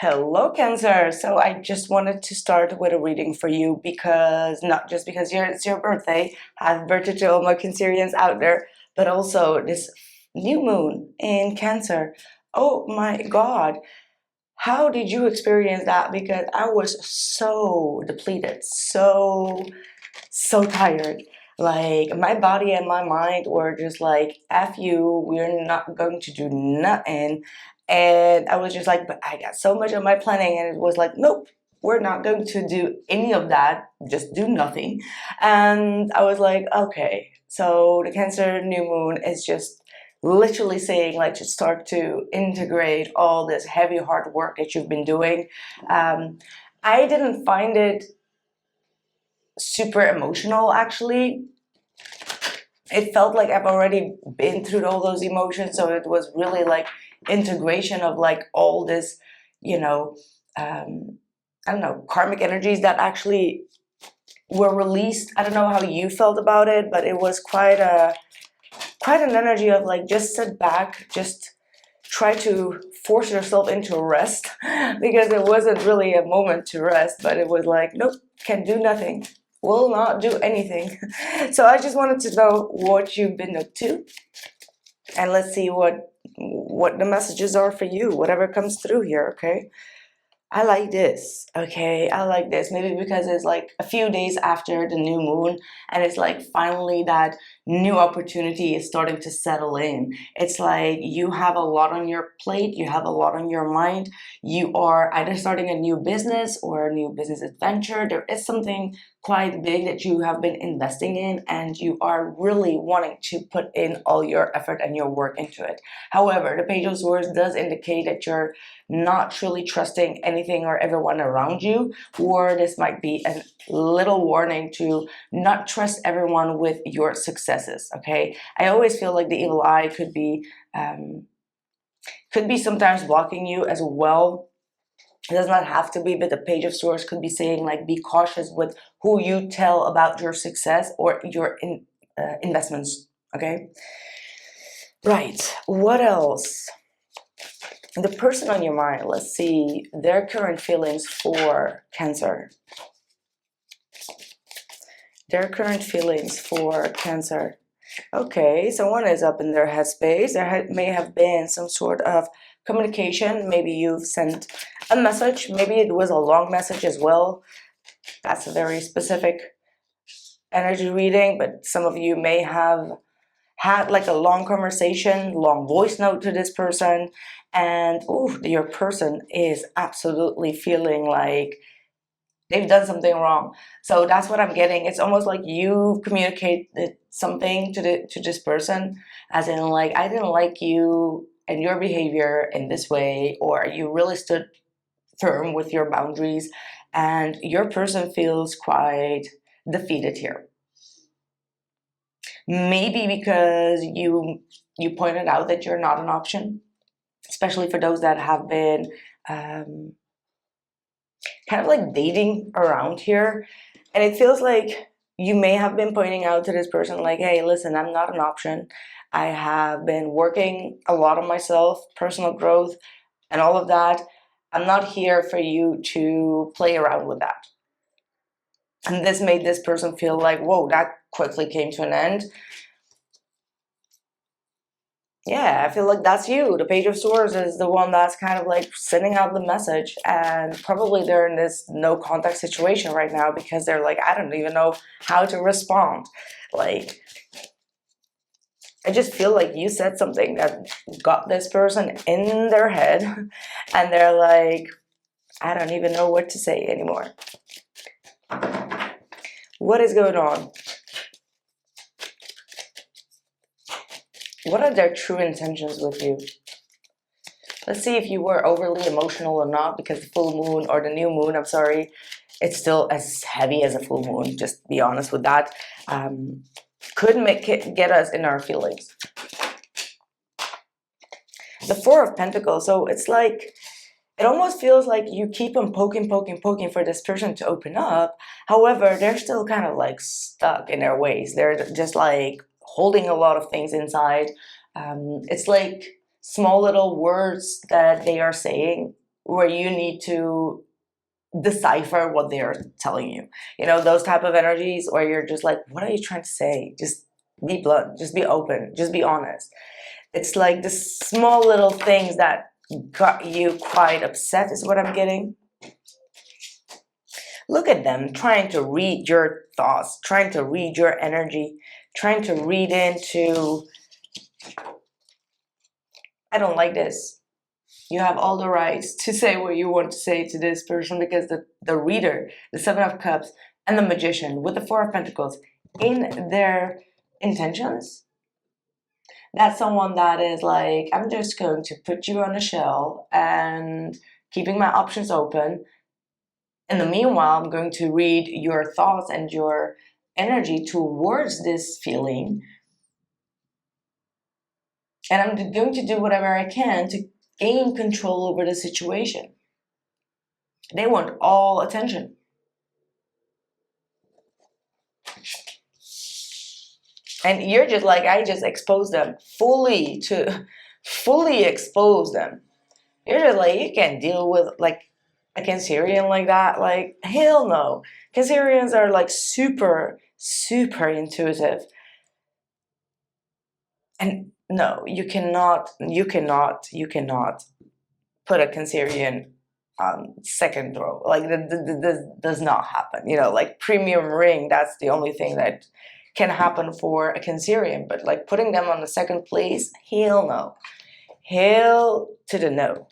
Hello, Cancer. So I just wanted to start with a reading for you because not just because it's your birthday, happy birthday to all my Cancerians out there, but also this new moon in Cancer. Oh my God. How did you experience that? Because I was so depleted, so tired. Like my body and my mind were just like, F you, we're not going to do nothing. And I was just like, but I got so much on my planning, and it was like, nope, we're not going to do any of that, just do nothing. And I was like, okay, so the Cancer new moon is just literally saying like to start to integrate all this heavy hard work that you've been doing. I didn't find it super emotional, actually. It felt like I've already been through all those emotions, so it was really like integration of like all this, you know, I don't know, karmic energies that actually were released. I don't know how you felt about it, but it was quite an energy of like, just sit back, just try to force yourself into rest because it wasn't really a moment to rest, but it was like, nope, can do nothing, will not do anything. So I just wanted to know what you've been up to, and let's see what the messages are for you, whatever comes through here. Okay, I like this. Okay, I like this. Maybe because it's like a few days after the new moon, and it's like finally that new opportunity is starting to settle in. It's like you have a lot on your plate, you have a lot on your mind. You are either starting a new business or a new business adventure. There is something quite big that you have been investing in, and you are really wanting to put in all your effort and your work into it. However, the Page of Swords does indicate that you're not truly trusting anything or everyone around you, or this might be a little warning to not trust everyone with your successes. Okay, I always feel like the evil eye could be sometimes blocking you as well. It does not have to be, but the Page of Swords could be saying like, be cautious with who you tell about your success or your investments. Okay, right, what else? The person on your mind, let's see their current feelings for Cancer. Their current feelings for Cancer. Okay, someone is up in their headspace. There may have been some sort of communication. Maybe you've sent a message. Maybe it was a long message as well. That's a very specific energy reading, but some of you may have had like a long conversation, long voice note to this person, and ooh, your person is absolutely feeling like they've done something wrong. So that's what I'm getting. It's almost like you communicated something to this person, as in like, I didn't like you and your behavior in this way, or you really stood firm with your boundaries, and your person feels quite defeated here. Maybe because you pointed out that you're not an option, especially for those that have been kind of like dating around here. And it feels like you may have been pointing out to this person like, hey, listen, I'm not an option. I have been working a lot on myself, personal growth, and all of that. I'm not here for you to play around with that. And this made this person feel like, whoa, that quickly came to an end. Yeah, I feel like that's you. The Page of Swords is the one that's kind of like sending out the message, and probably they're in this no contact situation right now because they're like, I don't even know how to respond. Like, I just feel like you said something that got this person in their head, and they're like, I don't even know what to say anymore. What is going on? What are their true intentions with you? Let's see if you were overly emotional or not, because the full moon or the new moon, I'm sorry, it's still as heavy as a full moon, just be honest with that. Could make it get us in our feelings. The Four of Pentacles, so it's like, it almost feels like you keep on poking for this person to open up. However, they're still kind of like stuck in their ways. They're just like holding a lot of things inside. It's like small little words that they are saying where you need to decipher what they're telling you. You know, those type of energies where you're just like, what are you trying to say? Just be blunt, just be open, just be honest. It's like the small little things that got you quite upset is what I'm getting. Look at them trying to read your thoughts, trying to read your energy, trying to read into, I don't like this. You have all the rights to say what you want to say to this person, because the reader, the Seven of Cups, and the Magician with the Four of Pentacles in their intentions, that's someone that is like, I'm just going to put you on a shell and keeping my options open. In the meanwhile, I'm going to read your thoughts and your energy towards this feeling. And I'm going to do whatever I can to gain control over the situation. They want all attention. And you're just like, I just exposed them fully expose them. You're just like, you can't deal with like a Cancerian like that. Like, hell no. Cancerians are like super, super intuitive. And no, you cannot put a Cancerian on second row. Like, this does not happen. You know, like premium ring, that's the only thing that can happen for a Cancerian. But like putting them on the second place, hell no. Hell to the no.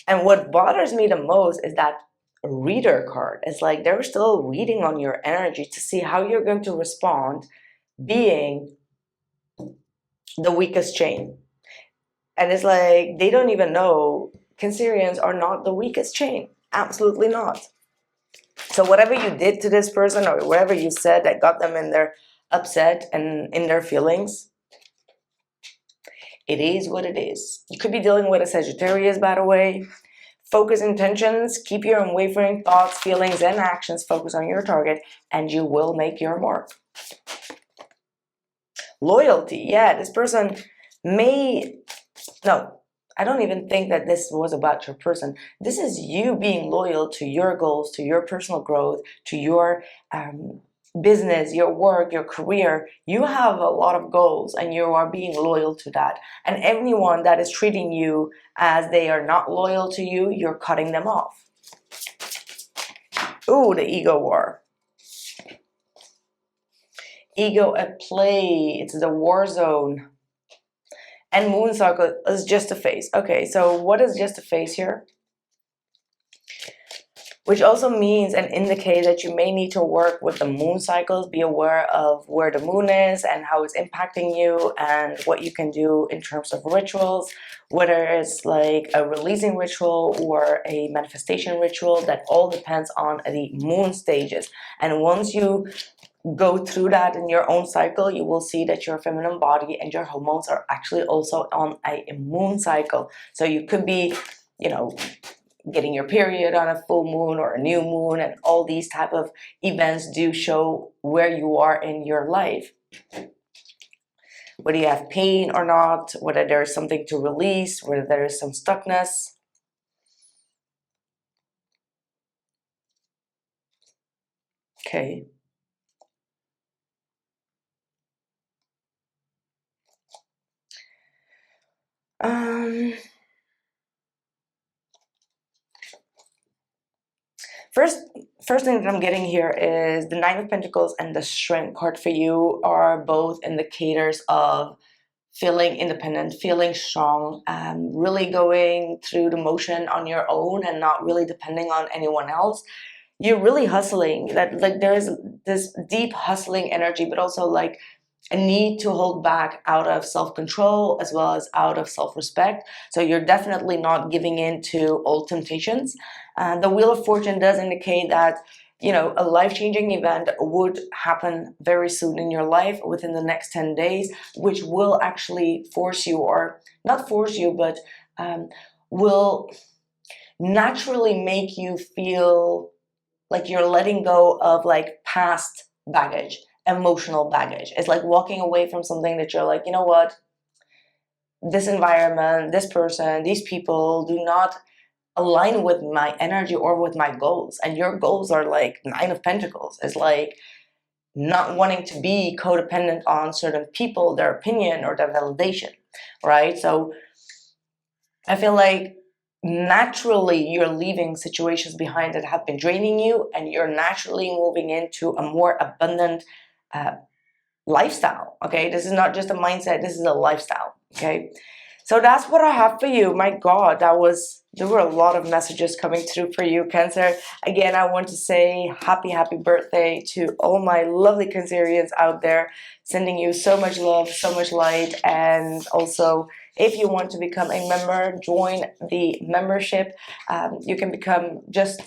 And what bothers me the most is that reader card. It's like they're still reading on your energy to see how you're going to respond, being the weakest chain. And it's like they don't even know Cancerians are not the weakest chain. Absolutely not. So whatever you did to this person or whatever you said that got them in their upset and in their feelings, it is what it is. You could be dealing with a Sagittarius, by the way. Focus intentions, keep your unwavering thoughts, feelings, and actions focused on your target, and you will make your mark. Loyalty. Yeah, this person may... No, I don't even think that this was about your person. This is you being loyal to your goals, to your personal growth, to your business, your work, your career. You have a lot of goals and you are being loyal to that. And anyone that is treating you as they are not loyal to you, you're cutting them off. Ooh, the ego war. Ego at play. It's the war zone. And moon cycle is just a phase. Okay, so what is just a phase here? Which also means and indicates that you may need to work with the moon cycles, be aware of where the moon is and how it's impacting you and what you can do in terms of rituals, whether it's like a releasing ritual or a manifestation ritual. That all depends on the moon stages. And once you go through that in your own cycle, you will see that your feminine body and your hormones are actually also on a moon cycle. So you could be, you know, getting your period on a full moon or a new moon, and all these type of events do show where you are in your life. Whether you have pain or not, whether there's something to release, whether there is some stuckness. Okay. First thing that I'm getting here is the Nine of Pentacles and the Strength card for you are both indicators of feeling independent, feeling strong, really going through the motion on your own and not really depending on anyone else. You're really hustling. That like there's this deep hustling energy, but also like a need to hold back out of self-control as well as out of self-respect. So you're definitely not giving in to old temptations. The Wheel of Fortune does indicate that, you know, a life-changing event would happen very soon in your life within the next 10 days, which will actually force you, or not force you, but will naturally make you feel like you're letting go of like past baggage, emotional baggage. It's like walking away from something that you're like, you know what, this environment, this person, these people do not align with my energy or with my goals. And your goals are like Nine of Pentacles. It's like not wanting to be codependent on certain people, their opinion or their validation, right? So I feel like naturally you're leaving situations behind that have been draining you, and you're naturally moving into a more abundant lifestyle. Okay, this is not just a mindset, this is a lifestyle. Okay, so that's what I have for you. My God, there were a lot of messages coming through for you, Cancer. Again, I want to say happy birthday to all my lovely Cancerians out there, sending you so much love, so much light. And also, if you want to become a member, join the membership. You can become just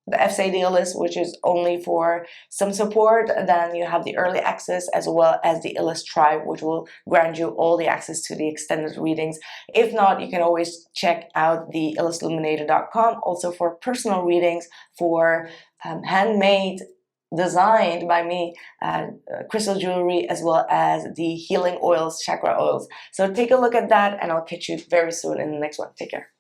the FSA deal list, which is only for some support. Then you have the early access as well as the illest tribe, which will grant you all the access to the extended readings. If not, you can always check out the illustluminator.com also for personal readings, for handmade, designed by me, crystal jewelry, as well as the healing oils, chakra oils. So take a look at that, and I'll catch you very soon in the next one. Take care.